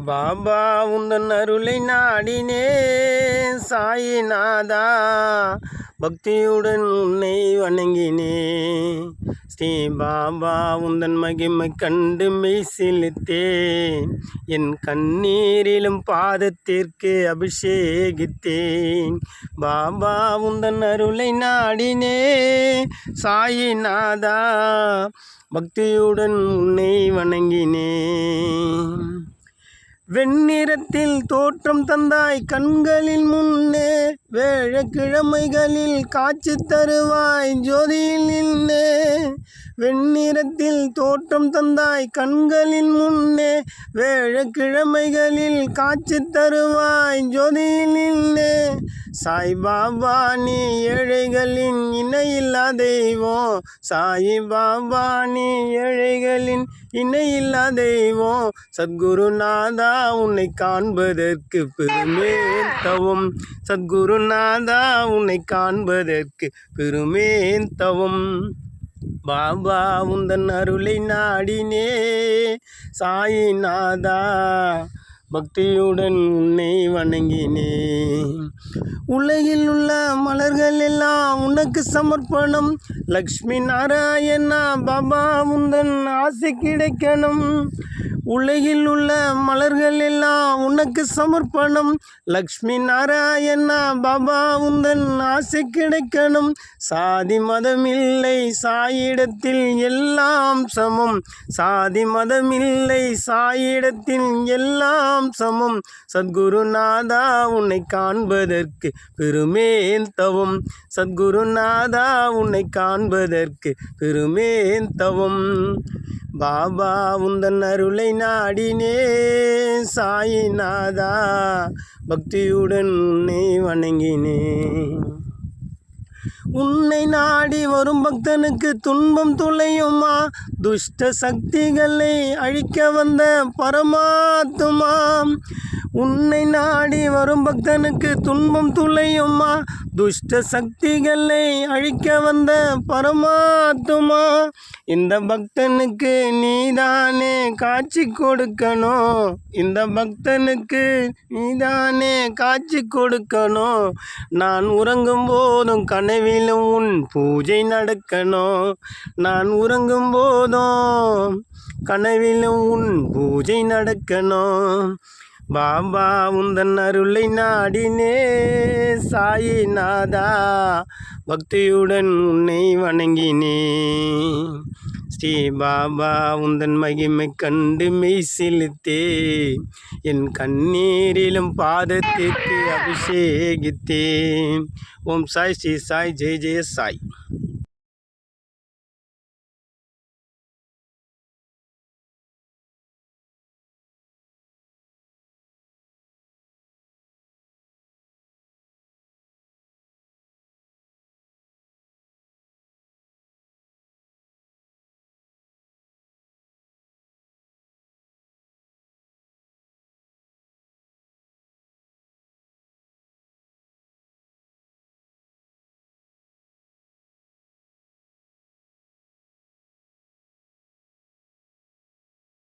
பாபா உந்தன் அருளை நாடினே சாயிநாதா, பக்தியுடன் உன்னை வணங்கினே. ஸ்ரீ பாபா உந்தன் மகிமை கண்டு மெய் சிலித்தேன், என் கண்ணீரிலும் பாதத்திற்கு அபிஷேகித்தேன். பாபா உந்தன் அருளை நாடினே சாயிநாதா, பக்தியுடன் உன்னை வணங்கினேன். வெண்ணிறத்தில் தோற்றம் தந்தாய் கண்களில் முன்னே, வேழக்கிழமைகளில் காட்சி தருவாய் ஜோதியில் நின்னே. வெண்ணிறத்தில் தோற்றம் தந்தாய் கண்களின் முன்னே, வேழக்கிழமைகளில் காட்சி தருவாய் ஜோதியில் நின்னே. சாய்பாபா நீ ஏழைகளின் இணையில்லா தெய்வம், சாயிபாபா நீ ஏழைகளின் இணையில்லா தெய்வம். சத்குருநாதா உன்னை காண்பதற்கு பெருமேன் தவம், சத்குருநாதா உன்னை காண்பதற்கு பெருமேன் தவம். பாபா உந்தன் அருளை நாடினே சாயிநாதா, பக்தியுடன் உன்னை வணங்கினேன். உலகில் உள்ள மலர்கள் எல்லாம் உனக்கு சமர்ப்பணம், லக்ஷ்மி நாராயணா பாபா உந்தன் ஆசை கிடைக்கணும். உலகில் உள்ள மலர்கள் எல்லாம் உனக்கு சமர்ப்பணம், லக்ஷ்மி நாராயணா பாபா உந்தன் ஆசை கிடைக்கணும். சாதி மதமில்லை சாயிடத்தில் எல்லாம் சமம், சாதி மதமில்லை சாயிடத்தில் எல்லாம் சமம். சத்குருநாதா உன்னை காண்பதற்கு பெருமேன் தவம், சத்குருநாதா உன்னை காண்பதற்கு பெருமேன் தவம். பாபா உந்தன் அருளை நாடினே சாயிநாதா, பக்தியுடன் உன்னை வணங்கினேன். உன்னை நாடி வரும் பக்தனுக்கு துன்பம் துளையுமா, துஷ்ட சக்திகளை அழிக்க வந்த பரமாத்மா. உன்னை நாடி வரும் பக்தனுக்கு துன்பம் துளையுமா, துஷ்ட சக்திகளை அழிக்க வந்த பரமாத்மா. இந்த பக்தனுக்கு நீதானே காட்சி கொடுக்கணும், இந்த பக்தனுக்கு நீதானே காட்சி கொடுக்கணும். நான் உறங்கும் போதும் கனவிலும் உன் பூஜை நடக்கணும், நான் உறங்கும் போதும் கனவிலும் உன் பூஜை நடக்கணும். பாபா உந்தன் அருளை நாடினே சாயிநாதா, பக்தியுடன் உன்னை வணங்கினேன். ஸ்ரீ பாபா உந்தன் மகிமை கண்டு மெய் சிலித்தேன், என் கண்ணீரிலும் பாதத்திற்கு அபிஷேகித்தேன். ஓம் சாய், ஸ்ரீ சாய், ஜெய ஜெய சாய்.